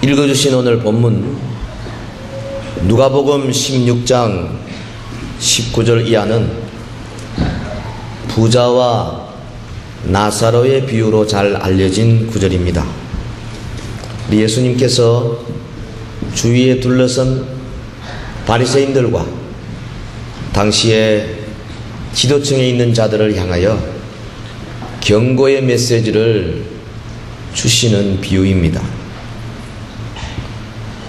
읽어주신 오늘 본문 누가복음 16장 19절 이하는 부자와 나사로의 비유로 잘 알려진 구절입니다. 예수님께서 주위에 둘러선 바리새인들과 당시에 지도층에 있는 자들을 향하여 경고의 메시지를 주시는 비유입니다.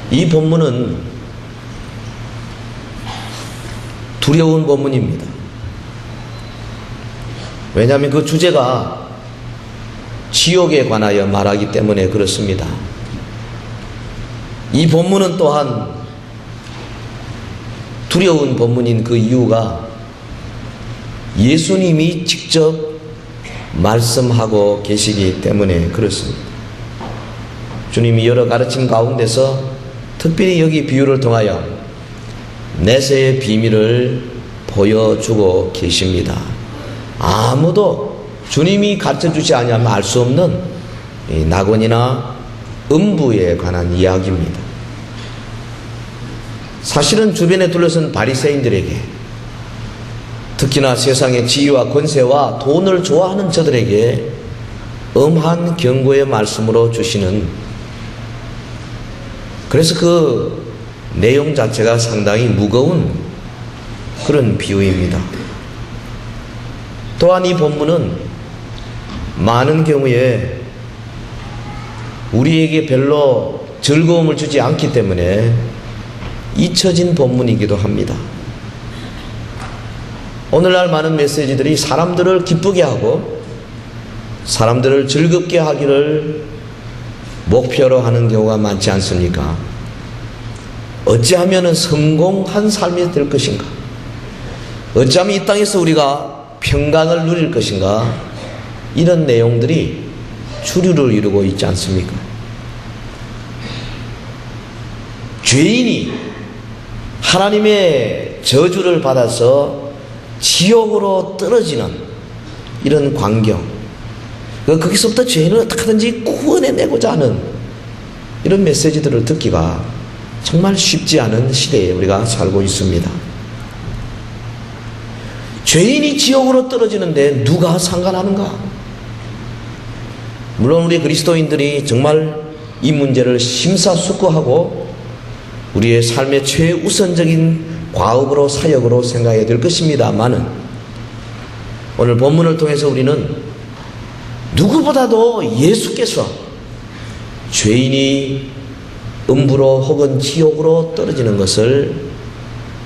이 본문은 두려운 본문입니다. 왜냐하면 그 주제가 지옥에 관하여 말하기 때문에 그렇습니다. 이 본문은 또한 두려운 본문인 그 이유가 예수님이 직접 말씀하고 계시기 때문에 그렇습니다. 주님이 여러 가르침 가운데서 특별히 여기 비유를 통하여 내세의 비밀을 보여주고 계십니다. 아무도 주님이 가르쳐주지 않으면 알 수 없는 낙원이나 음부에 관한 이야기입니다. 사실은 주변에 둘러선 바리새인들에게, 특히나 세상의 지위와 권세와 돈을 좋아하는 저들에게 엄한 경고의 말씀으로 주시는, 그래서 그 내용 자체가 상당히 무거운 그런 비유입니다. 또한 이 본문은 많은 경우에 우리에게 별로 즐거움을 주지 않기 때문에 잊혀진 본문이기도 합니다. 오늘날 많은 메시지들이 사람들을 기쁘게 하고 사람들을 즐겁게 하기를 목표로 하는 경우가 많지 않습니까? 어찌하면 성공한 삶이 될 것인가? 어찌하면 이 땅에서 우리가 평강을 누릴 것인가? 이런 내용들이 주류를 이루고 있지 않습니까? 죄인이 하나님의 저주를 받아서 지옥으로 떨어지는 이런 광경, 거기서부터 죄인을 어떻게든지 구원해내고자 하는 이런 메시지들을 듣기가 정말 쉽지 않은 시대에 우리가 살고 있습니다. 죄인이 지옥으로 떨어지는데 누가 상관하는가? 물론 우리 그리스도인들이 정말 이 문제를 심사숙고하고 우리의 삶의 최우선적인 과업으로 사역으로 생각해야 될 것입니다만은, 오늘 본문을 통해서 우리는 누구보다도 예수께서 죄인이 음부로 혹은 지옥으로 떨어지는 것을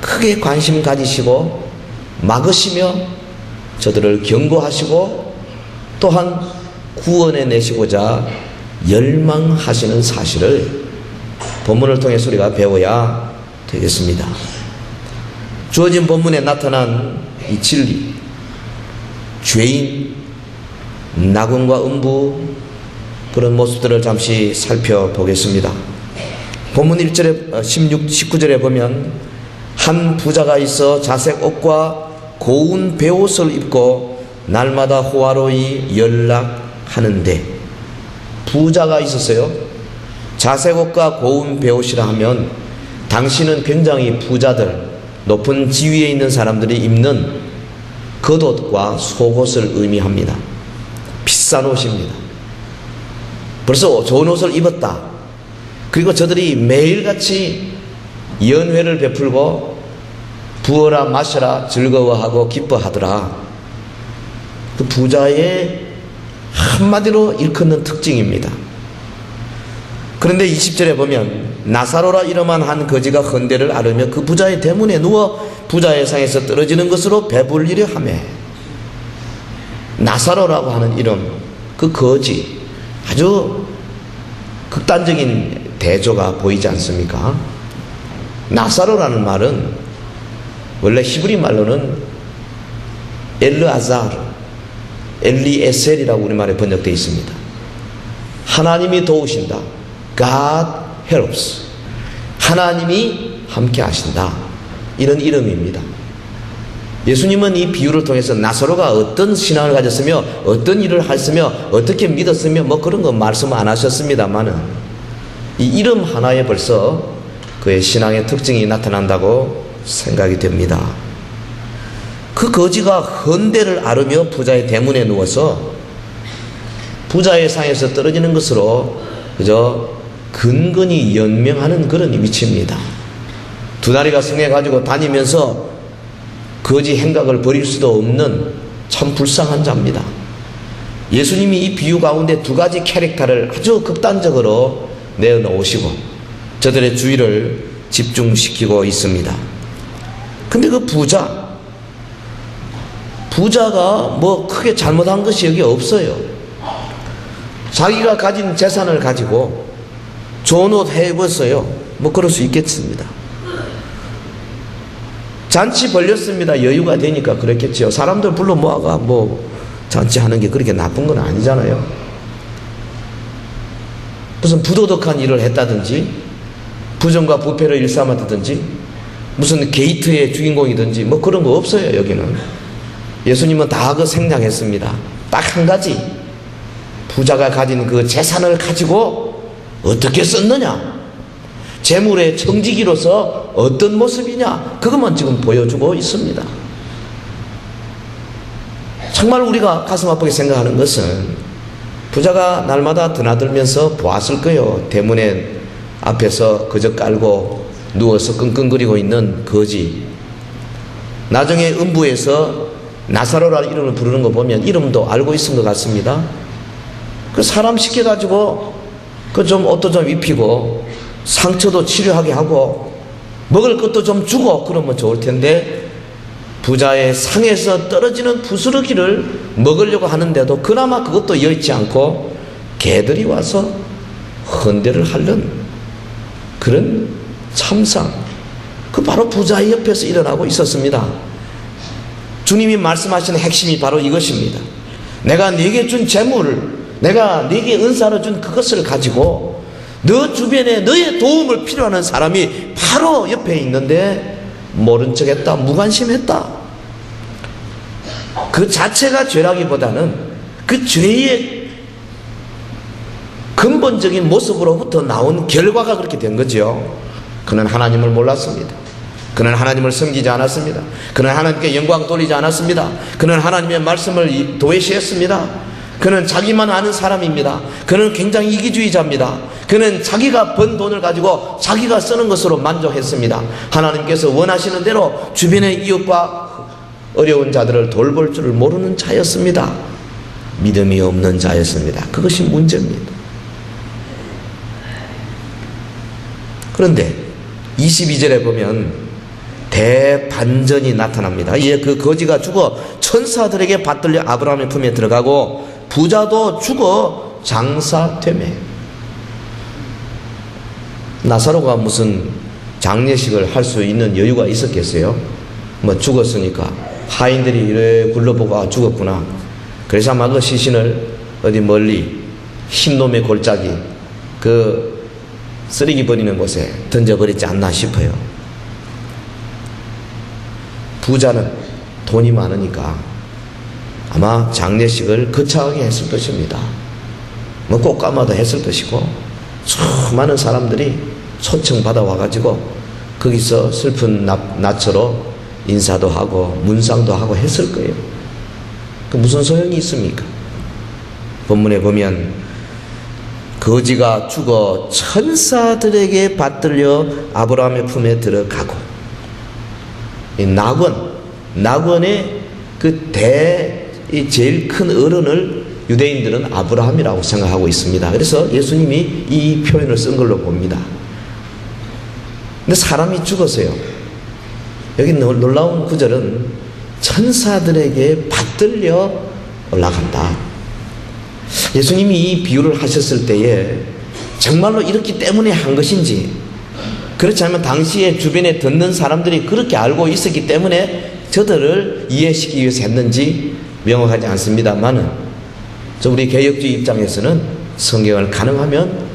크게 관심 가지시고 막으시며 저들을 경고하시고 또한 구원해 내시고자 열망하시는 사실을 본문을 통해서 우리가 배워야 되겠습니다. 주어진 본문에 나타난 이 진리, 죄인, 낙원과 음부, 그런 모습들을 잠시 살펴보겠습니다. 본문 1절에 19절에 보면 한 부자가 있어 자색 옷과 고운 베옷을 입고 날마다 호화로이 연락하는데, 부자가 있었어요. 자색 옷과 고운 베옷이라 하면 당신은 굉장히 부자들, 높은 지위에 있는 사람들이 입는 겉옷과 속옷을 의미합니다. 비싼 옷입니다. 벌써 좋은 옷을 입었다. 그리고 저들이 매일같이 연회를 베풀고 부어라 마셔라 즐거워하고 기뻐하더라. 그 부자의 한마디로 일컫는 특징입니다. 그런데 20절에 보면 나사로라 이름한 한 거지가 헌대를 앓으며 그 부자의 대문에 누워 부자의 상에서 떨어지는 것으로 배불리려 하며, 나사로라고 하는 이름, 그 거지, 아주 극단적인 대조가 보이지 않습니까? 나사로라는 말은 원래 히브리 말로는 엘르아자르, 엘리에셀이라고 우리말에 번역되어 있습니다. 하나님이 도우신다, God helps, 하나님이 함께 하신다, 이런 이름입니다. 예수님은 이 비유를 통해서 나사로가 어떤 신앙을 가졌으며 어떤 일을 했으며 어떻게 믿었으며 뭐 그런 거 말씀 안 하셨습니다만은, 이 이름 하나에 벌써 그의 신앙의 특징이 나타난다고 생각이 됩니다. 그 거지가 헌대를 앓으며 부자의 대문에 누워서 부자의 상에서 떨어지는 것으로 그저 근근히 연명하는 그런 위치입니다. 두 다리가 성해가지고 다니면서 거지 행각을 버릴 수도 없는 참 불쌍한 자입니다. 예수님이 이 비유 가운데 두 가지 캐릭터를 아주 극단적으로 내어놓으시고 저들의 주의를 집중시키고 있습니다. 근데 그 부자가 뭐 크게 잘못한 것이 여기 없어요. 자기가 가진 재산을 가지고 좋은 옷 해입었어요. 뭐 그럴 수 있겠습니다. 잔치 벌렸습니다. 여유가 되니까 그랬겠죠. 사람들 불러 모아가 뭐 잔치하는 게 그렇게 나쁜 건 아니잖아요. 무슨 부도덕한 일을 했다든지 부정과 부패를 일삼았다든지 무슨 게이트의 주인공이든지 뭐 그런 거 없어요. 여기는 예수님은 다 그 생략했습니다. 딱 한 가지, 부자가 가진 그 재산을 가지고 어떻게 썼느냐, 재물의 청지기로서 어떤 모습이냐, 그것만 지금 보여주고 있습니다. 정말 우리가 가슴 아프게 생각하는 것은 부자가 날마다 드나들면서 보았을 거예요. 대문에 앞에서 그저 깔고 누워서 끙끙거리고 있는 거지. 나중에 음부에서 나사로라 이름을 부르는 거 보면 이름도 알고 있은 것 같습니다. 그 사람 시켜가지고 그 좀 옷도 좀 입히고 상처도 치료하게 하고 먹을 것도 좀 주고 그러면 좋을 텐데, 부자의 상에서 떨어지는 부스러기를 먹으려고 하는데도 그나마 그것도 여의치 않고 개들이 와서 헌대를 하려는 그런 참상, 그 바로 부자의 옆에서 일어나고 있었습니다. 주님이 말씀하시는 핵심이 바로 이것입니다. 내가 네게 준 재물을, 내가 네게 은사를 준 그것을 가지고 너 주변에 너의 도움을 필요하는 사람이 바로 옆에 있는데 모른 척했다, 무관심했다. 그 자체가 죄라기보다는 그 죄의 근본적인 모습으로부터 나온 결과가 그렇게 된 거죠. 그는 하나님을 몰랐습니다. 그는 하나님을 섬기지 않았습니다. 그는 하나님께 영광 돌리지 않았습니다. 그는 하나님의 말씀을 도외시했습니다. 그는 자기만 아는 사람입니다. 그는 굉장히 이기주의자입니다. 그는 자기가 번 돈을 가지고 자기가 쓰는 것으로 만족했습니다. 하나님께서 원하시는 대로 주변의 이웃과 어려운 자들을 돌볼 줄을 모르는 자였습니다. 믿음이 없는 자였습니다. 그것이 문제입니다. 그런데 22절에 보면 대반전이 나타납니다. 이에 그 거지가 죽어 천사들에게 받들려 아브라함의 품에 들어가고 부자도 죽어 장사되매. 나사로가 무슨 장례식을 할 수 있는 여유가 있었겠어요? 뭐 죽었으니까 하인들이 이래 굴러보고 죽었구나, 그래서 아마 그 시신을 어디 멀리 흰놈의 골짜기 그 쓰레기 버리는 곳에 던져버리지 않나 싶어요. 부자는 돈이 많으니까 아마 장례식을 거창하게 했을 것입니다. 뭐 꽃가마도 했을 것이고 수많은 사람들이 초청받아 와가지고 거기서 슬픈 낯으로 인사도 하고 문상도 하고 했을 거예요. 그 무슨 소용이 있습니까? 본문에 보면 거지가 죽어 천사들에게 받들려 아브라함의 품에 들어가고, 이 낙원의 그 제일 큰 어른을 유대인들은 아브라함이라고 생각하고 있습니다. 그래서 예수님이 이 표현을 쓴 걸로 봅니다. 근데 사람이 죽었어요. 여기 놀라운 구절은 천사들에게 받들려 올라간다. 예수님이 이 비유를 하셨을 때에 정말로 이렇기 때문에 한 것인지, 그렇지 않으면 당시에 주변에 듣는 사람들이 그렇게 알고 있었기 때문에 저들을 이해시키기 위해서 했는지 명확하지 않습니다만은, 우리 개혁주의 입장에서는 성경을 가능하면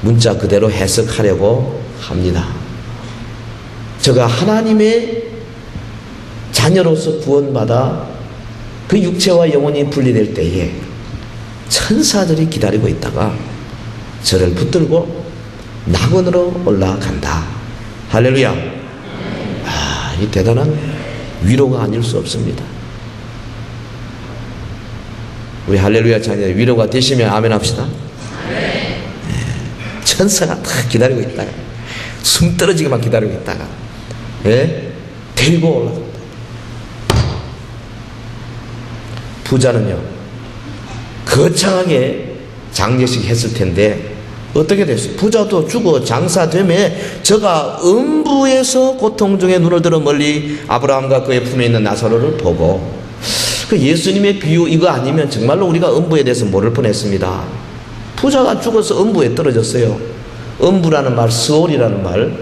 문자 그대로 해석하려고 합니다. 저가 하나님의 자녀로서 구원받아 그 육체와 영혼이 분리될 때에 천사들이 기다리고 있다가 저를 붙들고 낙원으로 올라간다. 할렐루야. 이 대단한 위로가 아닐 수 없습니다. 우리 할렐루야 자녀들 위로가 되시면 아멘 합시다. 천사가 다 기다리고 있다가 숨 떨어지게만 기다리고 있다가 데리고 올라간다. 부자는요 거창하게 장례식 했을 텐데 어떻게 됐어요? 부자도 죽어 장사되매 저가 음부에서 고통 중에 눈을 들어 멀리 아브라함과 그의 품에 있는 나사로를 보고, 그 예수님의 비유 이거 아니면 정말로 우리가 음부에 대해서 모를 뻔했습니다. 부자가 죽어서 음부에 떨어졌어요. 음부라는 말, 스올이라는 말,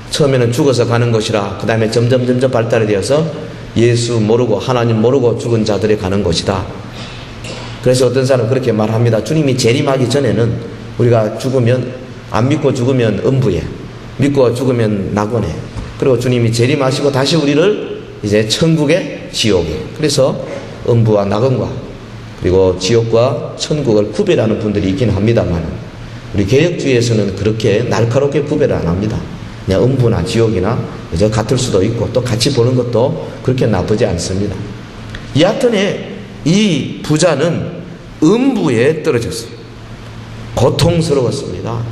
처음에는 죽어서 가는 곳이라 그 다음에 점점 발달이 되어서 예수 모르고 하나님 모르고 죽은 자들이 가는 곳이다. 그래서 어떤 사람은 그렇게 말합니다. 주님이 재림하기 전에는 우리가 죽으면, 안 믿고 죽으면 음부에, 믿고 죽으면 낙원에, 그리고 주님이 재림하시고 다시 우리를 이제 천국에, 지옥에, 그래서 음부와 낙원과 그리고 지옥과 천국을 구별하는 분들이 있긴 합니다만 우리 개혁주의에서는 그렇게 날카롭게 구별을 안 합니다. 그냥 음부나 지옥이나 그저 같을 수도 있고 또 같이 보는 것도 그렇게 나쁘지 않습니다. 여하튼에 이 부자는 음부에 떨어졌어요. 고통스러웠습니다.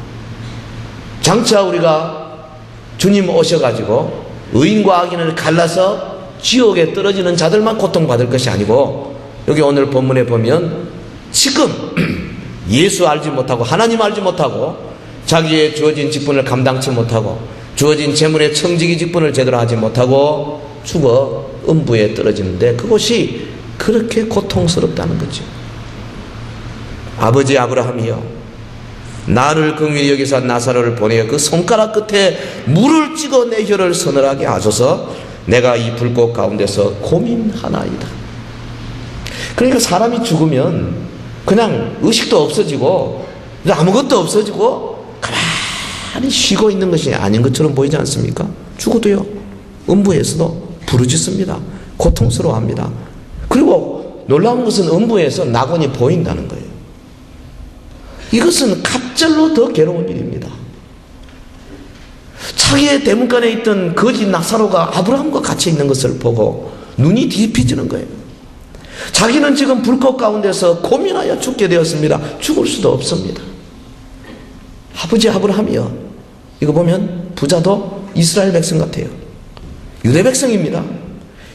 장차 우리가 주님 오셔가지고 의인과 악인을 갈라서 지옥에 떨어지는 자들만 고통받을 것이 아니고, 여기 오늘 본문에 보면 지금 예수 알지 못하고 하나님 알지 못하고 자기의 주어진 직분을 감당치 못하고 주어진 재물의 청지기 직분을 제대로 하지 못하고 죽어 음부에 떨어지는데 그것이 그렇게 고통스럽다는 거죠. 아버지 아브라함이여, 나를 긍휼히 여기서 나사로를 보내어 그 손가락 끝에 물을 찍어 내 혀를 서늘하게 하소서. 내가 이 불꽃 가운데서 고민하나이다. 그러니까 사람이 죽으면 그냥 의식도 없어지고 아무것도 없어지고 가만히 쉬고 있는 것이 아닌 것처럼 보이지 않습니까? 죽어도요 음부에서도 부르짖습니다. 고통스러워합니다. 그리고 놀라운 것은 음부에서 낙원이 보인다는 거예요. 이것은 갑절로 더 괴로운 일입니다. 자기의 대문간에 있던 거지 나사로가 아브라함과 같이 있는 것을 보고 눈이 뒤집히지는 거예요. 자기는 지금 불꽃 가운데서 고민하여 죽게 되었습니다. 죽을 수도 없습니다. 아버지 아브라함이요, 이거 보면 부자도 이스라엘 백성 같아요. 유대 백성입니다.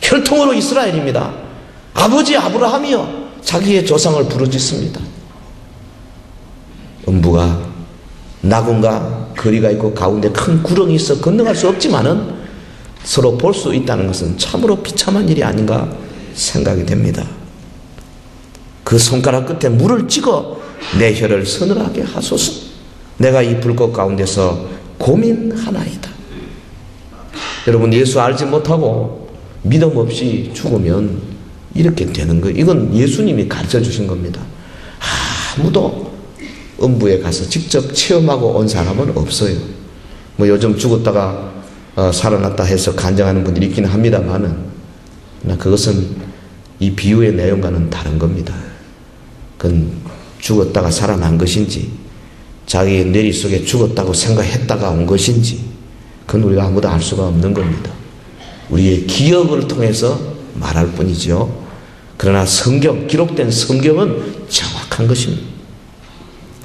혈통으로 이스라엘입니다. 아버지 아브라함이요, 자기의 조상을 부르짖습니다. 음부가 낙원과 거리가 있고 가운데 큰 구렁이 있어 건너갈 수 없지만은 서로 볼 수 있다는 것은 참으로 비참한 일이 아닌가 생각이 됩니다. 그 손가락 끝에 물을 찍어 내 혀를 서늘하게 하소서. 내가 이 불꽃 가운데서 고민하나이다. 여러분, 예수 알지 못하고 믿음 없이 죽으면 이렇게 되는 거예요. 이건 예수님이 가르쳐 주신 겁니다. 아무도 음부에 가서 직접 체험하고 온 사람은 없어요. 뭐 요즘 죽었다가 살아났다 해서 간증하는 분들이 있긴 합니다만은 그것은 이 비유의 내용과는 다른 겁니다. 그건 죽었다가 살아난 것인지 자기의 뇌리 속에 죽었다고 생각했다가 온 것인지 그건 우리가 아무도 알 수가 없는 겁니다. 우리의 기억을 통해서 말할 뿐이죠. 그러나 성경, 기록된 성경은 정확한 것입니다.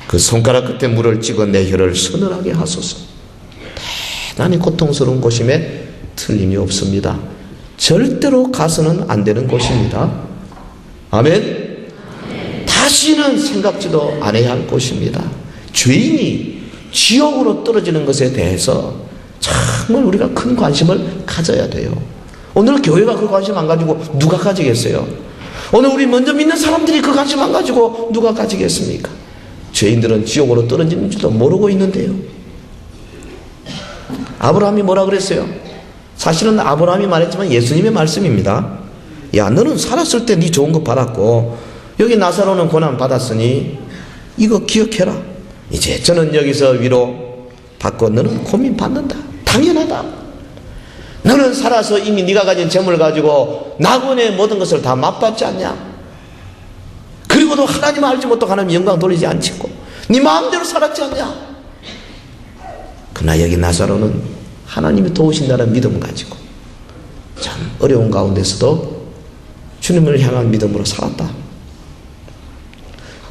그 손가락 끝에 물을 찍어 내 혀를 서늘하게 하소서. 대단히 고통스러운 곳임에 틀림이 없습니다. 절대로 가서는 안 되는 곳입니다. 아멘? 다시는 생각지도 안 해야 할 곳입니다. 죄인이 지옥으로 떨어지는 것에 대해서 정말 우리가 큰 관심을 가져야 돼요. 오늘 교회가 그 관심 안 가지고 누가 가지겠어요? 오늘 우리 먼저 믿는 사람들이 그 관심 안 가지고 누가 가지겠습니까? 죄인들은 지옥으로 떨어지는 줄도 모르고 있는데요. 아브라함이 뭐라 그랬어요? 사실은 아브라함이 말했지만 예수님의 말씀입니다. 야, 너는 살았을 때 네 좋은 거 받았고 여기 나사로는 고난 받았으니 이거 기억해라. 이제 저는 여기서 위로 받고 너는 고민 받는다. 당연하다. 너는 살아서 이미 네가 가진 재물 가지고 낙원의 모든 것을 다 맛봤지 않냐? 그리고 죽어도 하나님 알지 못하고 하나님 영광 돌리지 않고 네 마음대로 살았지 않냐? 그러나 여기 나사로는 하나님이 도우신다는 믿음 가지고 참 어려운 가운데서도 주님을 향한 믿음으로 살았다.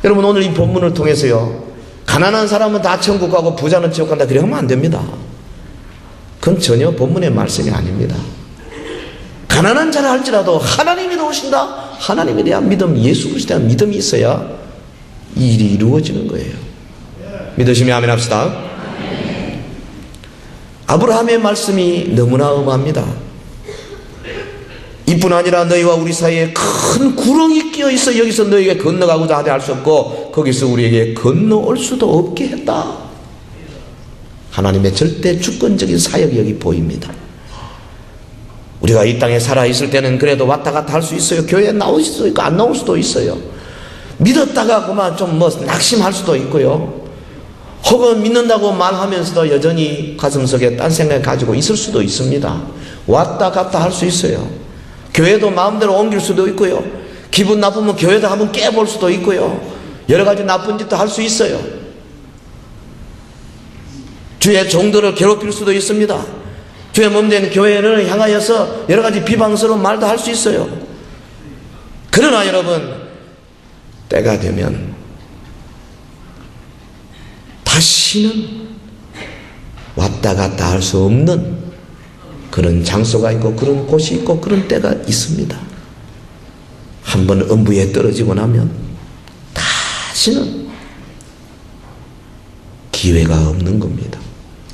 여러분, 오늘 이 본문을 통해서요, 가난한 사람은 다 천국 가고 부자는 지옥 간다, 그래 하면 안 됩니다. 그건 전혀 본문의 말씀이 아닙니다. 가난한 자라 할지라도 하나님이 도우신다, 하나님에 대한 믿음, 예수 그리스도에 대한 믿음이 있어야 이 일이 이루어지는 거예요. 믿으시면 아멘 합시다. 아브라함의 말씀이 너무나 엄합니다. 이뿐 아니라 너희와 우리 사이에 큰 구렁이 끼어 있어 여기서 너희에게 건너가고자 하되 할 수 없고 거기서 우리에게 건너올 수도 없게 했다. 하나님의 절대 주권적인 사역이 여기 보입니다. 우리가 이 땅에 살아있을 때는 그래도 왔다 갔다 할 수 있어요. 교회에 나올 수도 있고 안 나올 수도 있어요. 믿었다가 그만 좀 낙심할 수도 있고요. 혹은 믿는다고 말하면서도 여전히 가슴속에 딴 생각 가지고 있을 수도 있습니다. 왔다 갔다 할 수 있어요. 교회도 마음대로 옮길 수도 있고요. 기분 나쁘면 교회도 한번 깨볼 수도 있고요. 여러 가지 나쁜 짓도 할 수 있어요. 주의 종들을 괴롭힐 수도 있습니다. 주의 몸된 교회를 향하여서 여러 가지 비방스러운 말도 할 수 있어요. 그러나 여러분, 때가 되면 다시는 왔다 갔다 할 수 없는 그런 장소가 있고 그런 곳이 있고 그런 때가 있습니다. 한번 음부에 떨어지고 나면 다시는 기회가 없는 겁니다.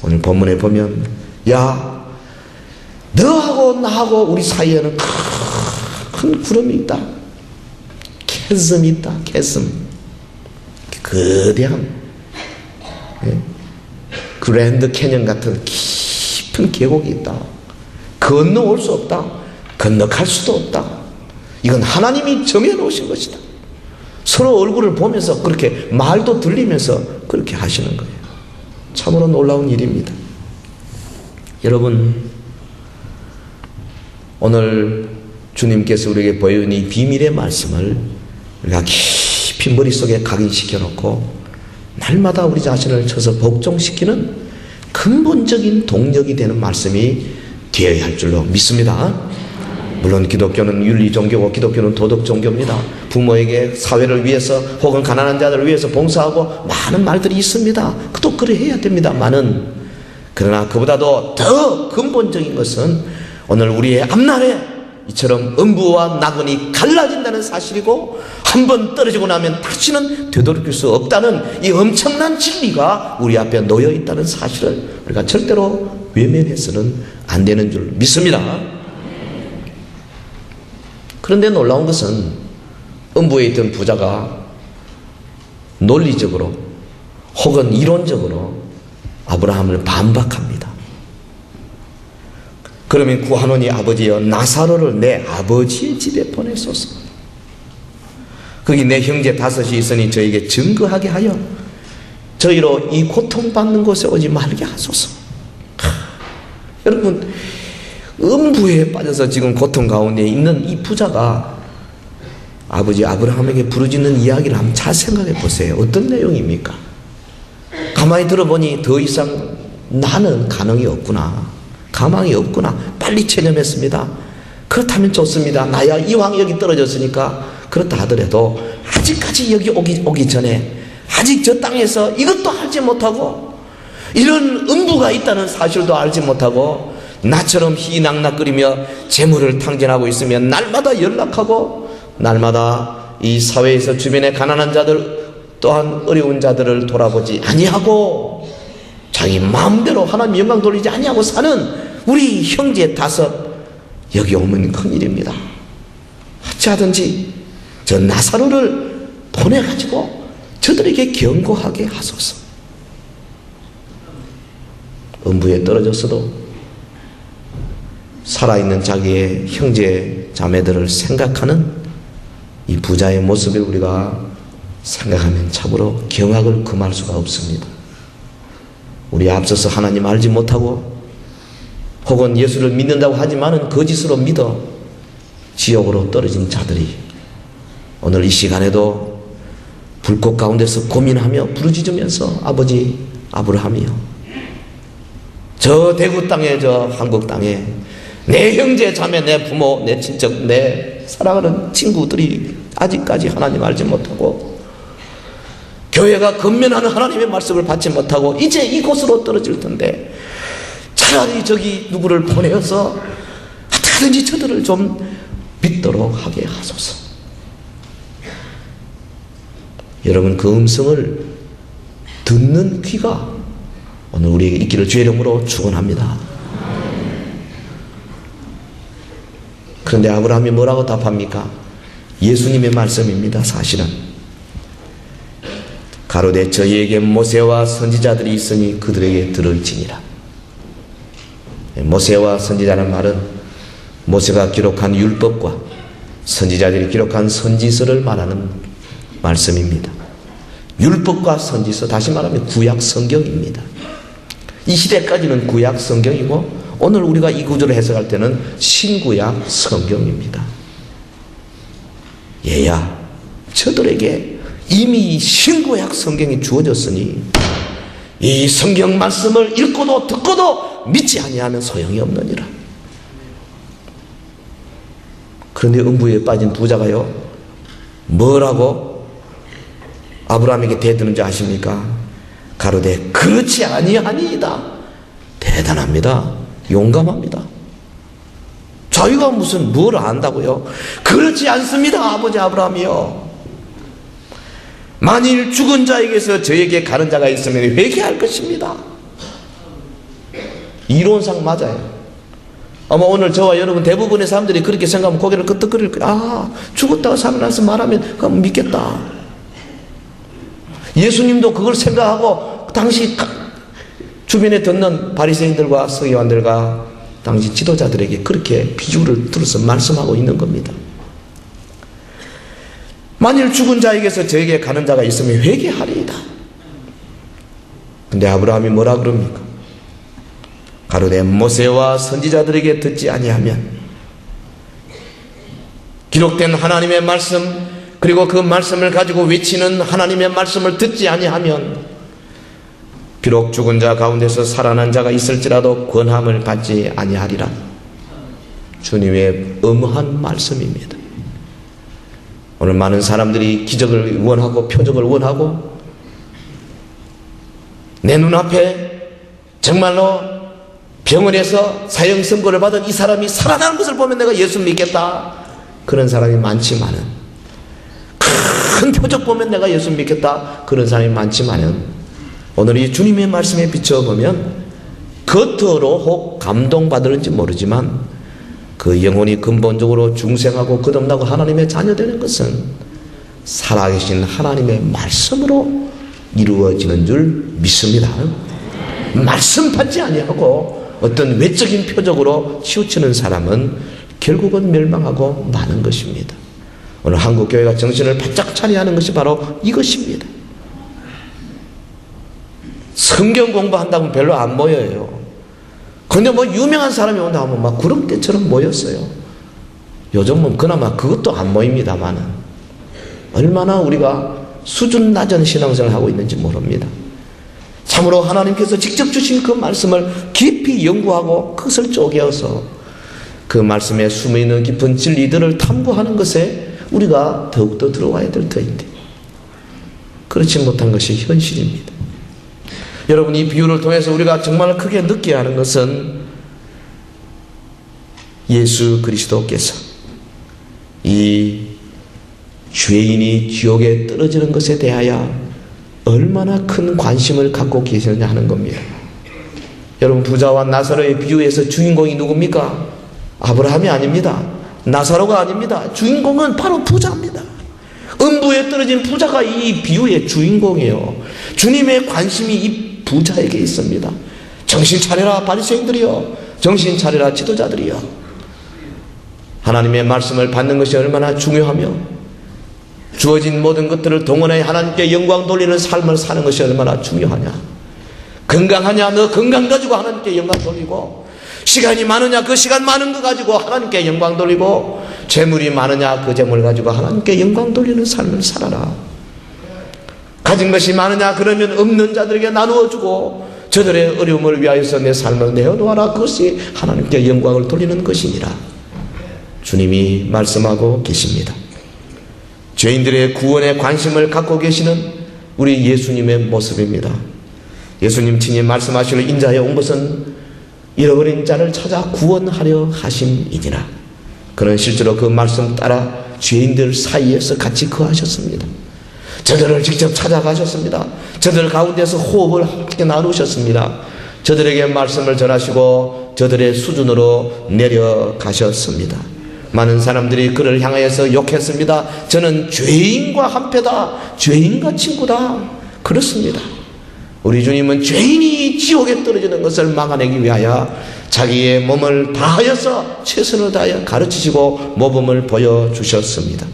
오늘 본문에 보면 야, 너하고 나하고 우리 사이에는 큰 구름이 있다. 캐섬이 있다. 캐섬. 거대한 그랜드 캐년 같은 깊은 계곡이 있다. 건너올 수 없다. 건너갈 수도 없다. 이건 하나님이 정해놓으신 것이다. 서로 얼굴을 보면서 그렇게 말도 들리면서 그렇게 하시는 거예요. 참으로 놀라운 일입니다. 여러분, 오늘 주님께서 우리에게 보여준 이 비밀의 말씀을 우리가 깊이 머릿속에 각인시켜 놓고 날마다 우리 자신을 쳐서 복종시키는 근본적인 동력이 되는 말씀이 되어야 할 줄로 믿습니다. 물론 기독교는 윤리 종교고 기독교는 도덕 종교입니다. 부모에게 사회를 위해서 혹은 가난한 자들을 위해서 봉사하고 많은 말들이 있습니다. 또 그래 해야 됩니다만은, 그러나 그보다도 더 근본적인 것은 오늘 우리의 앞날에 이처럼 음부와 낙원이 갈라진다는 사실이고 한번 떨어지고 나면 다시는 되돌이킬 수 없다는 이 엄청난 진리가 우리 앞에 놓여 있다는 사실을 우리가 절대로 외면해서는 안 되는 줄 믿습니다. 그런데 놀라운 것은 음부에 있던 부자가 논리적으로 혹은 이론적으로 아브라함을 반박합니다. 그러면 구하노니 아버지여, 나사로를 내 아버지의 집에 보내소서. 거기 내 형제 5이 있으니 저에게 증거하게 하여 저희로 이 고통받는 곳에 오지 말게 하소서. 여러분, 음부에 빠져서 지금 고통 가운데 있는 이 부자가 아버지 아브라함에게 부르짖는 이야기를 한번 잘 생각해 보세요. 어떤 내용입니까? 가만히 들어보니 더 이상 나는 가능이 없구나, 가망이 없구나, 빨리 체념했습니다. 그렇다면 좋습니다. 나야 이왕 여기 떨어졌으니까 그렇다 하더라도 아직까지 여기 오기 전에 아직 저 땅에서 이것도 알지 못하고 이런 음부가 있다는 사실도 알지 못하고 나처럼 희낙낙거리며 재물을 탕진하고 있으면 날마다 연락하고 날마다 이 사회에서 주변의 가난한 자들 또한 어려운 자들을 돌아보지 아니하고 자기 마음대로 하나님 영광 돌리지 아니하고 사는 우리 형제 5 여기 오면 큰일입니다. 어찌하든지 저 나사로를 보내가지고 저들에게 경고하게 하소서. 음부에 떨어졌어도 살아있는 자기의 형제 자매들을 생각하는 이 부자의 모습을 우리가 생각하면 참으로 경악을 금할 수가 없습니다. 우리 앞서서 하나님 알지 못하고 혹은 예수를 믿는다고 하지만은 거짓으로 믿어 지옥으로 떨어진 자들이 오늘 이 시간에도 불꽃 가운데서 고민하며 부르짖으면서 아버지 아브라함이요, 저 대구 땅에, 저 한국 땅에 내 형제 자매, 내 부모, 내 친척, 내 사랑하는 친구들이 아직까지 하나님 알지 못하고 교회가 건면하는 하나님의 말씀을 받지 못하고 이제 이곳으로 떨어질 텐데 차라리 저기 누구를 보내어서 어떻게든지 저들을 좀 믿도록 하게 하소서. 여러분, 그 음성을 듣는 귀가 오늘 우리에게 있기를 주의 이름으로 축원합니다. 그런데 아브라함이 뭐라고 답합니까? 예수님의 말씀입니다. 사실은 가로되 저희에게 모세와 선지자들이 있으니 그들에게 들을지니라. 모세와 선지자라는 말은 모세가 기록한 율법과 선지자들이 기록한 선지서를 말하는 말씀입니다. 율법과 선지서, 다시 말하면 구약 성경입니다. 이 시대까지는 구약 성경이고 오늘 우리가 이 구절을 해석할 때는 신구약 성경입니다. 얘야, 저들에게 이미 신구약 성경이 주어졌으니 이 성경 말씀을 읽고도 듣고도 믿지 아니하면 소용이 없느니라. 그런데 음부에 빠진 부자가요, 뭐라고 아브라함에게 대드는지 아십니까? 가로되 그렇지 아니하니이다. 대단합니다. 용감합니다. 자기가 무슨 뭘 안다고요? 그렇지 않습니다, 아버지 아브라함이요. 만일 죽은 자에게서 저에게 가는 자가 있으면 회개할 것입니다. 이론상 맞아요. 아마 오늘 저와 여러분 대부분의 사람들이 그렇게 생각하면 고개를 끄덕거릴 거예요. 아, 죽었다가 살아나서 말하면 그럼 믿겠다. 예수님도 그걸 생각하고 당시 주변에 듣는 바리새인들과 서기관들과 당시 지도자들에게 그렇게 비유를 들어서 말씀하고 있는 겁니다. 만일 죽은 자에게서 저에게 가는 자가 있으면 회개하리이다. 근데 아브라함이 뭐라 그럽니까? 가로되 모세와 선지자들에게 듣지 아니하면, 기록된 하나님의 말씀 그리고 그 말씀을 가지고 외치는 하나님의 말씀을 듣지 아니하면 비록 죽은 자 가운데서 살아난 자가 있을지라도 권함을 받지 아니하리라. 주님의 엄한 말씀입니다. 오늘 많은 사람들이 기적을 원하고 표적을 원하고 내 눈앞에 정말로 병원에서 사형 선고를 받은 이 사람이 살아나는 것을 보면 내가 예수 믿겠다, 그런 사람이 많지만은, 큰 표적 보면 내가 예수 믿겠다, 그런 사람이 많지만은, 오늘 이 주님의 말씀에 비춰보면 겉으로 혹 감동받을지 모르지만 그 영혼이 근본적으로 중생하고 거듭나고 하나님의 자녀 되는 것은 살아계신 하나님의 말씀으로 이루어지는 줄 믿습니다. 말씀 받지 아니하고 어떤 외적인 표적으로 치우치는 사람은 결국은 멸망하고 마는 것입니다. 오늘 한국교회가 정신을 바짝 차려야 하는 것이 바로 이것입니다. 성경 공부한다면 별로 안 모여요. 근데 뭐 유명한 사람이 온다 하면 막 구름대처럼 모였어요. 요즘은 그나마 그것도 안 모입니다만은 얼마나 우리가 수준 낮은 신앙생활을 하고 있는지 모릅니다. 참으로 하나님께서 직접 주신 그 말씀을 깊이 연구하고 그것을 쪼개어서 그 말씀에 숨어있는 깊은 진리들을 탐구하는 것에 우리가 더욱더 들어와야 될 터인데 그렇지 못한 것이 현실입니다. 여러분, 이 비유를 통해서 우리가 정말 크게 느껴야 하는 것은 예수 그리스도께서 이 죄인이 지옥에 떨어지는 것에 대하여 얼마나 큰 관심을 갖고 계시느냐 하는 겁니다. 여러분, 부자와 나사로의 비유에서 주인공이 누굽니까? 아브라함이 아닙니다. 나사로가 아닙니다. 주인공은 바로 부자입니다. 음부에 떨어진 부자가 이 비유의 주인공이에요. 주님의 관심이 이 부자에게 있습니다. 정신 차려라 바리새인들이요, 정신 차려라 지도자들이요. 하나님의 말씀을 받는 것이 얼마나 중요하며 주어진 모든 것들을 동원해 하나님께 영광 돌리는 삶을 사는 것이 얼마나 중요하냐. 건강하냐, 너 건강 가지고 하나님께 영광 돌리고, 시간이 많으냐, 그 시간 많은 거 가지고 하나님께 영광 돌리고, 재물이 많으냐, 그 재물 가지고 하나님께 영광 돌리는 삶을 살아라. 가진 것이 많으냐? 그러면 없는 자들에게 나누어 주고 저들의 어려움을 위하여서 내 삶을 내어놓아라. 그것이 하나님께 영광을 돌리는 것이니라. 주님이 말씀하고 계십니다. 죄인들의 구원에 관심을 갖고 계시는 우리 예수님의 모습입니다. 예수님 친히 말씀하시기로 인자에 온 것은 잃어버린 자를 찾아 구원하려 하심이니라. 그는 실제로 그 말씀 따라 죄인들 사이에서 같이 거하셨습니다. 저들을 직접 찾아가셨습니다. 저들 가운데서 호흡을 함께 나누셨습니다. 저들에게 말씀을 전하시고 저들의 수준으로 내려가셨습니다. 많은 사람들이 그를 향하여서 욕했습니다. 저는 죄인과 한패다. 죄인과 친구다. 그렇습니다. 우리 주님은 죄인이 지옥에 떨어지는 것을 막아내기 위하여 자기의 몸을 다하여서 최선을 다하여 가르치시고 모범을 보여주셨습니다.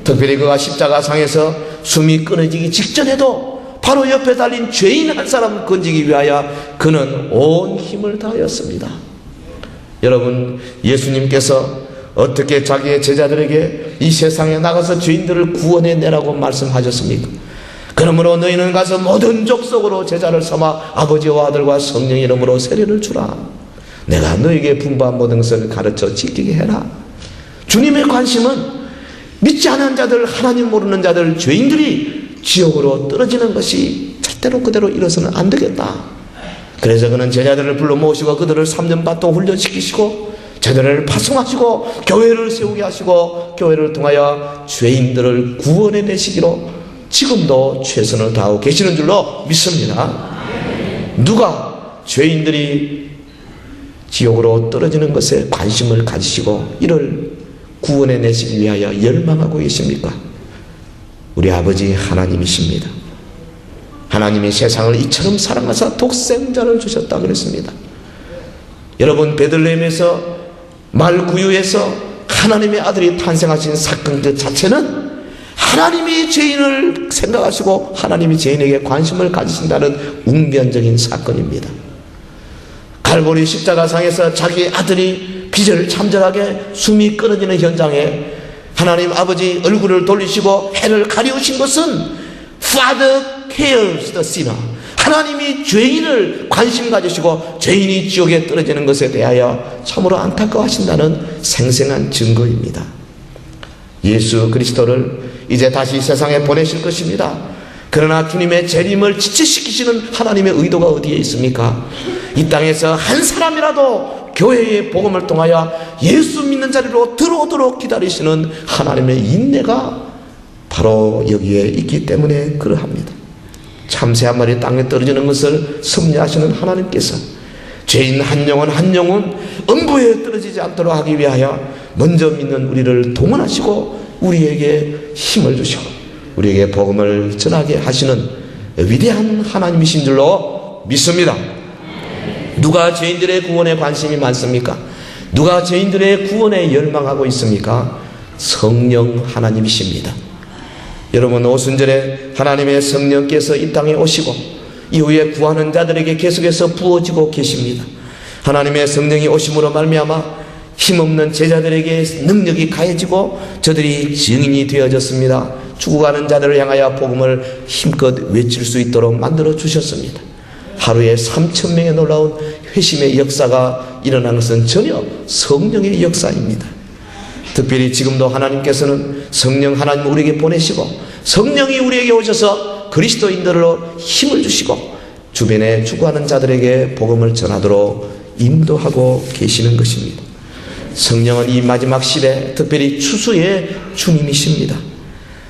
특별히 그가 십자가상에서 숨이 끊어지기 직전에도 바로 옆에 달린 죄인 한 사람을 건지기 위하여 그는 온 힘을 다하였습니다. 여러분, 예수님께서 어떻게 자기의 제자들에게 이 세상에 나가서 죄인들을 구원해내라고 말씀하셨습니까? 그러므로 너희는 가서 모든 족속으로 제자를 삼아 아버지와 아들과 성령의 이름으로 세례를 주라. 내가 너에게 분부한 모든 것을 가르쳐 지키게 해라. 주님의 관심은 믿지 않은 자들, 하나님 모르는 자들, 죄인들이 지옥으로 떨어지는 것이 절대로 그대로 이뤄서는 안 되겠다. 그래서 그는 제자들을 불러 모시고 그들을 3년 반 동안 훈련시키시고 제자들을 파송하시고 교회를 세우게 하시고 교회를 통하여 죄인들을 구원해내시기로 지금도 최선을 다하고 계시는 줄로 믿습니다. 누가 죄인들이 지옥으로 떨어지는 것에 관심을 가지시고 이를 구원해내시기 위하여 열망하고 계십니까? 우리 아버지 하나님이십니다. 하나님이 세상을 이처럼 사랑하사 독생자를 주셨다 그랬습니다. 여러분, 베들레헴에서 말구유에서 하나님의 아들이 탄생하신 사건 그 자체는 하나님이 죄인을 생각하시고 하나님이 죄인에게 관심을 가지신다는 웅변적인 사건입니다. 갈보리 십자가상에서 자기 아들이 기절참절하게 숨이 끊어지는 현장에 하나님 아버지 얼굴을 돌리시고 해를 가리우신 것은 Father cares the sinner. 하나님이 죄인을 관심 가지시고 죄인이 지옥에 떨어지는 것에 대하여 참으로 안타까워하신다는 생생한 증거입니다. 예수 그리스도를 이제 다시 세상에 보내실 것입니다. 그러나 주님의 재림을 지체시키시는 하나님의 의도가 어디에 있습니까? 이 땅에서 한 사람이라도 교회의 복음을 통하여 예수 믿는 자리로 들어오도록 기다리시는 하나님의 인내가 바로 여기에 있기 때문에 그러합니다. 참새 한 마리 땅에 떨어지는 것을 섭리하시는 하나님께서 죄인 한 영혼 한 영혼 음부에 떨어지지 않도록 하기 위하여 먼저 믿는 우리를 동원하시고 우리에게 힘을 주시고 우리에게 복음을 전하게 하시는 위대한 하나님이신 줄로 믿습니다. 누가 죄인들의 구원에 관심이 많습니까? 누가 죄인들의 구원에 열망하고 있습니까? 성령 하나님이십니다. 여러분, 오순절에 하나님의 성령께서 이 땅에 오시고 이후에 구하는 자들에게 계속해서 부어지고 계십니다. 하나님의 성령이 오심으로 말미암아 힘없는 제자들에게 능력이 가해지고 저들이 증인이 되어졌습니다. 죽어가는 자들을 향하여 복음을 힘껏 외칠 수 있도록 만들어 주셨습니다. 하루에 3,000명의 놀라운 회심의 역사가 일어난 것은 전혀 성령의 역사입니다. 특별히 지금도 하나님께서는 성령 하나님을 우리에게 보내시고 성령이 우리에게 오셔서 그리스도인들로 힘을 주시고 주변에 죽어가는 자들에게 복음을 전하도록 인도하고 계시는 것입니다. 성령은 이 마지막 시대 특별히 추수의 주님이십니다.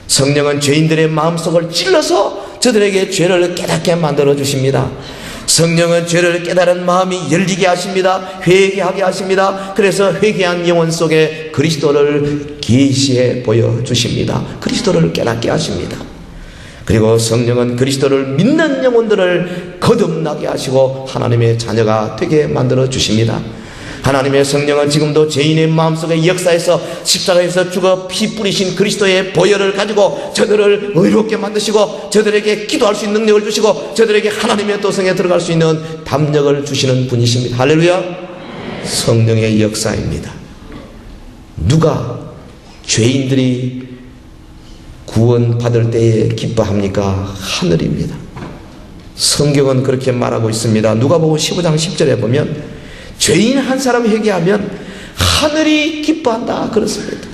성령은 죄인들의 마음속을 찔러서 저들에게 죄를 깨닫게 만들어 주십니다. 성령은 죄를 깨달은 마음이 열리게 하십니다. 회개하게 하십니다. 그래서 회개한 영혼 속에 그리스도를 계시해 보여주십니다. 그리스도를 깨닫게 하십니다. 그리고 성령은 그리스도를 믿는 영혼들을 거듭나게 하시고 하나님의 자녀가 되게 만들어 주십니다. 하나님의 성령은 지금도 죄인의 마음속에 역사에서 십자가에서 죽어 피 뿌리신 그리스도의 보혈을 가지고 저들을 의롭게 만드시고 저들에게 기도할 수 있는 능력을 주시고 저들에게 하나님의 도성에 들어갈 수 있는 담력을 주시는 분이십니다. 할렐루야. 성령의 역사입니다. 누가 죄인들이 구원 받을 때에 기뻐합니까? 하늘입니다. 성경은 그렇게 말하고 있습니다. 누가복음 15장 10절에 보면 죄인 한 사람 회개하면 하늘이 기뻐한다 그렇습니다.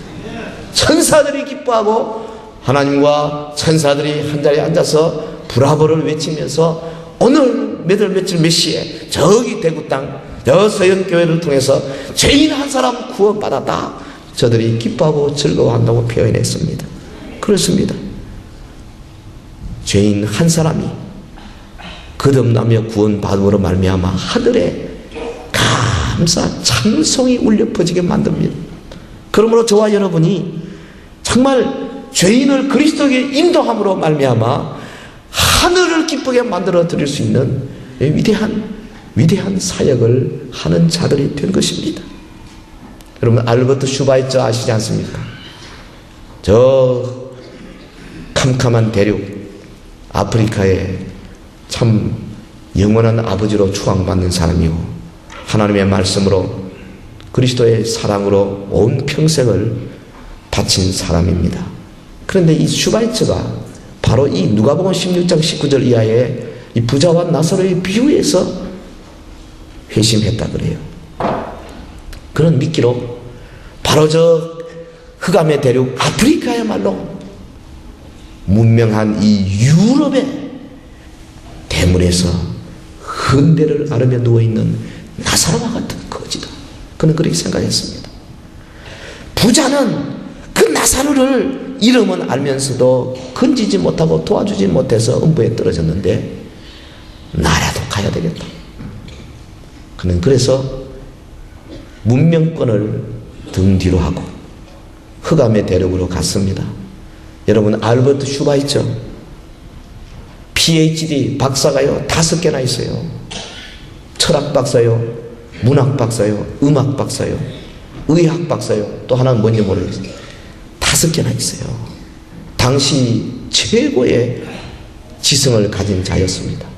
천사들이 기뻐하고 하나님과 천사들이 한자리에 앉아서 브라보를 외치면서 오늘 며칠 몇 시에 저기 대구 땅 저 서현교회를 통해서 죄인 한 사람 구원받았다. 저들이 기뻐하고 즐거워한다고 표현했습니다. 그렇습니다. 죄인 한 사람이 거듭나며 구원받음으로 말미암아 하늘에 감사 찬송이 울려 퍼지게 만듭니다. 그러므로 저와 여러분이 정말 죄인을 그리스도에게 인도함으로 말미암아 하늘을 기쁘게 만들어 드릴 수 있는 위대한 사역을 하는 자들이 된 것입니다. 여러분 알버트 슈바이처 아시지 않습니까? 저 캄캄한 대륙 아프리카에 참 영원한 아버지로 추앙받는 사람이고 하나님의 말씀으로 그리스도의 사랑으로 온 평생을 바친 사람입니다. 그런데 이 슈바이처가 바로 이 누가복음 16장 19절 이하의 이 부자와 나사로의 비유에서 회심했다 그래요. 그런 미끼로 바로 저 흑암의 대륙 아프리카야말로 문명한 이 유럽의 대문에서 흔대를 앓으며 누워있는 나사로와 같은 거지다. 그는 그렇게 생각했습니다. 부자는 그 나사로를 이름은 알면서도 건지지 못하고 도와주지 못해서 음부에 떨어졌는데 나라도 가야 되겠다. 그는 그래서 문명권을 등 뒤로 하고 흑암의 대륙으로 갔습니다. 여러분 알버트 슈바이처 PhD 박사가요 5개나 있어요. 철학 박사요, 문학 박사요, 음악 박사요, 의학 박사요, 또 하나는 뭔지 모르겠어요. 5개나 있어요. 당시 최고의 지성을 가진 자였습니다.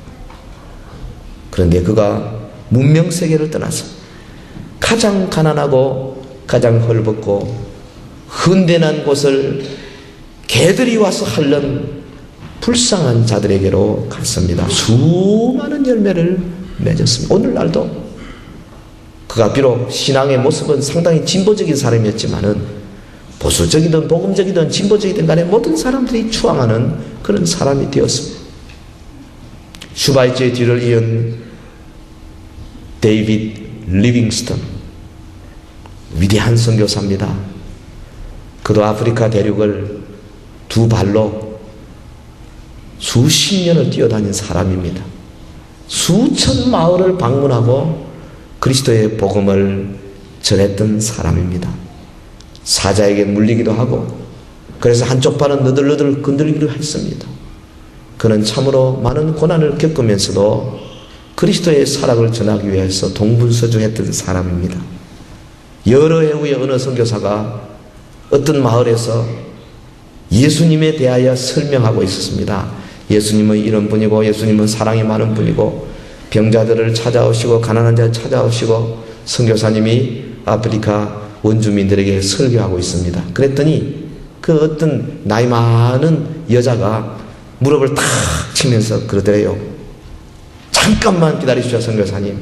그런데 그가 문명 세계를 떠나서 가장 가난하고 가장 헐벗고 흔대난 곳을 개들이 와서 핥는 불쌍한 자들에게로 갔습니다. 수많은 열매를 맺었습니다. 오늘날도 그가 비록 신앙의 모습은 상당히 진보적인 사람이었지만은 보수적이든 복음적이든 진보적이든 간에 모든 사람들이 추앙하는 그런 사람이 되었습니다. 슈바이처의 뒤를 이은 데이빗 리빙스턴 위대한 선교사입니다. 그도 아프리카 대륙을 두 발로 수십 년을 뛰어다닌 사람입니다. 수천 마을을 방문하고 그리스도의 복음을 전했던 사람입니다. 사자에게 물리기도 하고 그래서 한쪽 발은 너덜너덜 건들기도 했습니다. 그는 참으로 많은 고난을 겪으면서도 그리스도의 사랑을 전하기 위해서 동분서주했던 사람입니다. 여러 해 후에 어느 선교사가 어떤 마을에서 예수님에 대하여 설명하고 있었습니다. 예수님은 이런 분이고 예수님은 사랑이 많은 분이고 병자들을 찾아오시고 가난한 자를 찾아오시고 선교사님이 아프리카 원주민들에게 설교하고 있습니다. 그랬더니 그 어떤 나이 많은 여자가 무릎을 탁 치면서 그러더래요. 잠깐만 기다리십시오 선교사님.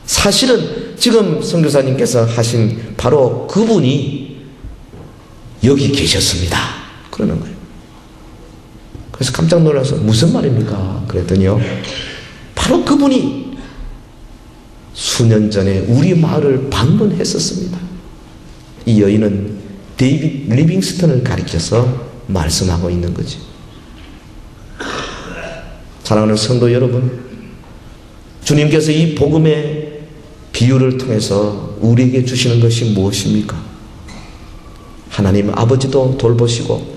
사실은 지금 선교사님께서 하신 바로 그분이 여기 계셨습니다. 그러는 거예요. 그래서 깜짝 놀라서 무슨 말입니까? 그랬더니요. 바로 그분이 수년 전에 우리 마을을 방문했었습니다. 이 여인은 데이빗 리빙스턴을 가리켜서 말씀하고 있는 거지. 사랑하는 성도 여러분, 주님께서 이 복음의 비유를 통해서 우리에게 주시는 것이 무엇입니까? 하나님 아버지도 돌보시고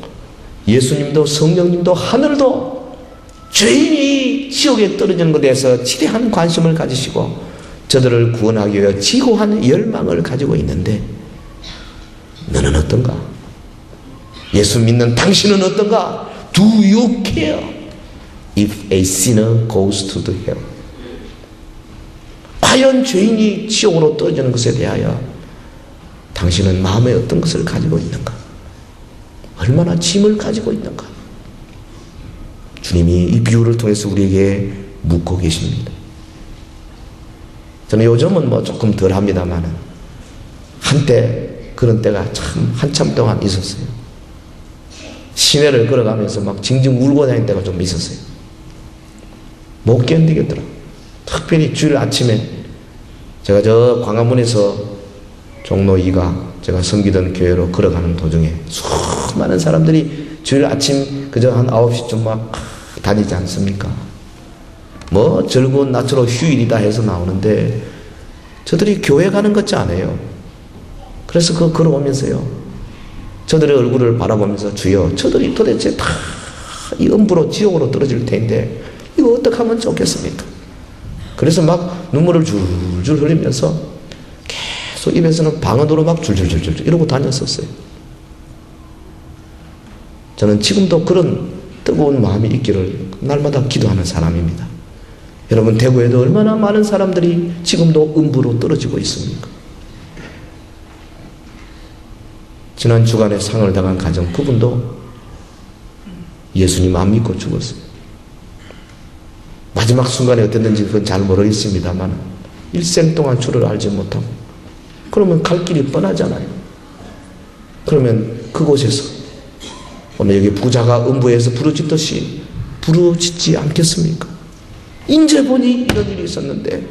예수님도 성령님도 하늘도 죄인이 지옥에 떨어지는 것에 대해서 지대한 관심을 가지시고 저들을 구원하기 위해 지고한 열망을 가지고 있는데 너는 어떤가? 예수 믿는 당신은 어떤가? Do you care if a sinner goes to the hell? 과연 죄인이 지옥으로 떨어지는 것에 대하여 당신은 마음에 어떤 것을 가지고 있는가? 얼마나 짐을 가지고 있는가. 주님이 이 비유를 통해서 우리에게 묻고 계십니다. 저는 요즘은 뭐 조금 덜 합니다만 한때 그런 때가 참 한참 동안 있었어요. 시내를 걸어가면서 막 징징 울고 다니는 때가 좀 있었어요. 못 견디겠더라. 특별히 주일 아침에 제가 저 광화문에서 종로 2가 제가 섬기던 교회로 걸어가는 도중에 수많은 사람들이 주일 아침 그저 한 9시쯤 막 다니지 않습니까? 뭐 즐거운 낮으로 휴일이다 해서 나오는데 저들이 교회 가는 것 같지 않아요. 그래서 그 걸어오면서요, 저들의 얼굴을 바라보면서 주여, 저들이 도대체 다 이 음부로 지옥으로 떨어질 텐데 이거 어떻게 하면 좋겠습니까? 그래서 막 눈물을 줄줄 흘리면서 계속 입에서는 방언으로 막 줄줄줄줄 이러고 다녔었어요. 저는 지금도 그런 뜨거운 마음이 있기를 날마다 기도하는 사람입니다. 여러분, 대구에도 얼마나 많은 사람들이 지금도 음부로 떨어지고 있습니까? 지난 주간에 상을 당한 가정, 그분도 예수님 안 믿고 죽었어요. 마지막 순간에 어땠는지 그건 잘 모르겠습니다만 일생 동안 주를 알지 못하고 그러면 갈 길이 뻔하잖아요. 그러면 그곳에서 오늘 여기 부자가 음부에서 부르짖듯이 부르짖지 않겠습니까? 인제 보니 이런 일이 있었는데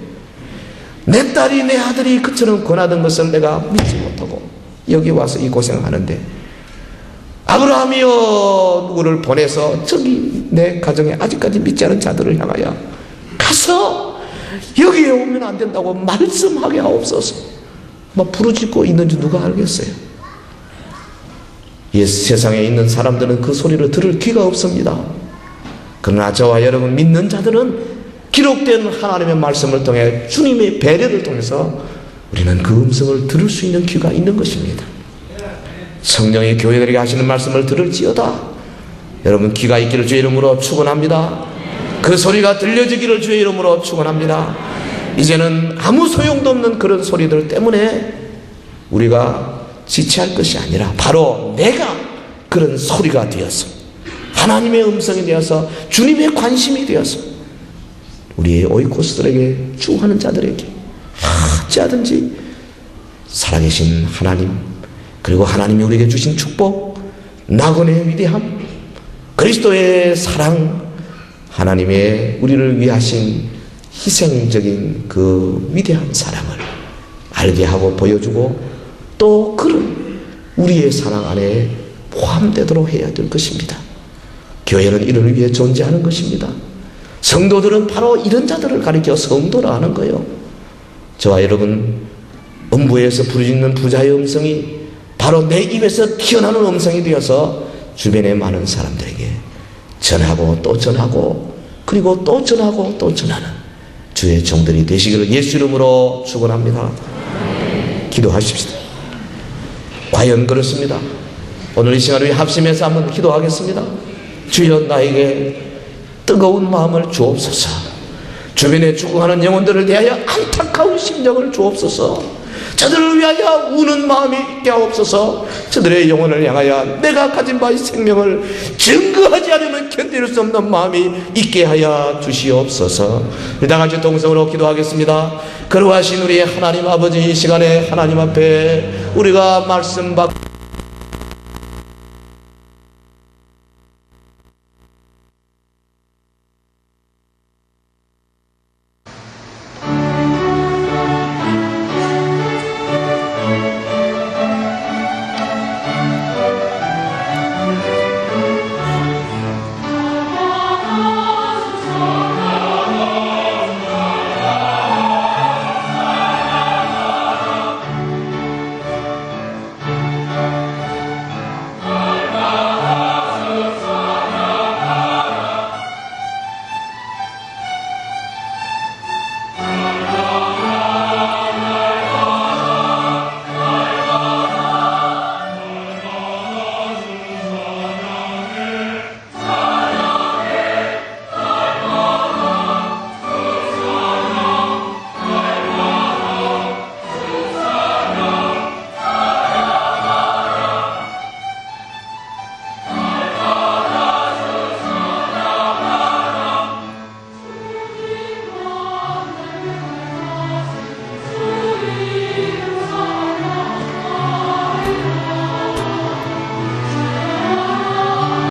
내 딸이 내 아들이 그처럼 권하던 것을 내가 믿지 못하고 여기 와서 이 고생하는데 아브라함이여 누구를 보내서 저기 내 가정에 아직까지 믿지 않은 자들을 향하여 가서 여기에 오면 안 된다고 말씀하게 하옵소서. 막 부르짖고 있는지 누가 알겠어요? 이 세상에 있는 사람들은 그 소리를 들을 귀가 없습니다. 그러나 저와 여러분 믿는 자들은 기록된 하나님의 말씀을 통해 주님의 배려를 통해서 우리는 그 음성을 들을 수 있는 귀가 있는 것입니다. 성령의 교회들에게 하시는 말씀을 들을지어다. 여러분 귀가 있기를 주의 이름으로 축원합니다. 그 소리가 들려지기를 주의 이름으로 축원합니다. 이제는 아무 소용도 없는 그런 소리들 때문에 우리가 지체할 것이 아니라 바로 내가 그런 소리가 되어서 하나님의 음성이 되어서 주님의 관심이 되어서 우리의 오이코스들에게 주하는 자들에게 어찌하든지 살아계신 하나님, 그리고 하나님이 우리에게 주신 축복, 낙원의 위대함, 그리스도의 사랑, 하나님의 우리를 위하신 희생적인 그 위대한 사랑을 알게 하고 보여주고 또 그런 우리의 사랑 안에 포함되도록 해야 될 것입니다. 교회는 이를 위해 존재하는 것입니다. 성도들은 바로 이런 자들을 가리켜 성도라 하는 거예요. 저와 여러분, 음부에서 부르짖는 부자의 음성이 바로 내 입에서 튀어나오는 음성이 되어서 주변의 많은 사람들에게 전하고 또 전하고 그리고 또 전하고 또 전하는 주의 종들이 되시기를 예수 이름으로 축원합니다. 기도하십시다. 과연 그렇습니다. 오늘 이 시간 우리 합심해서 한번 기도하겠습니다. 주여, 나에게 뜨거운 마음을 주옵소서. 주변에 죽어가는 영혼들을 대하여 안타까운 심정을 주옵소서. 저들을 위하여 우는 마음이 있게 하옵소서. 저들의 영혼을 향하여 내가 가진 바의 생명을 증거하지 않으면 견딜 수 없는 마음이 있게 하여 주시옵소서. 다 같이 동성으로 기도하겠습니다. 그러하신 우리 하나님 아버지, 이 시간에 하나님 앞에 우리가 말씀 받고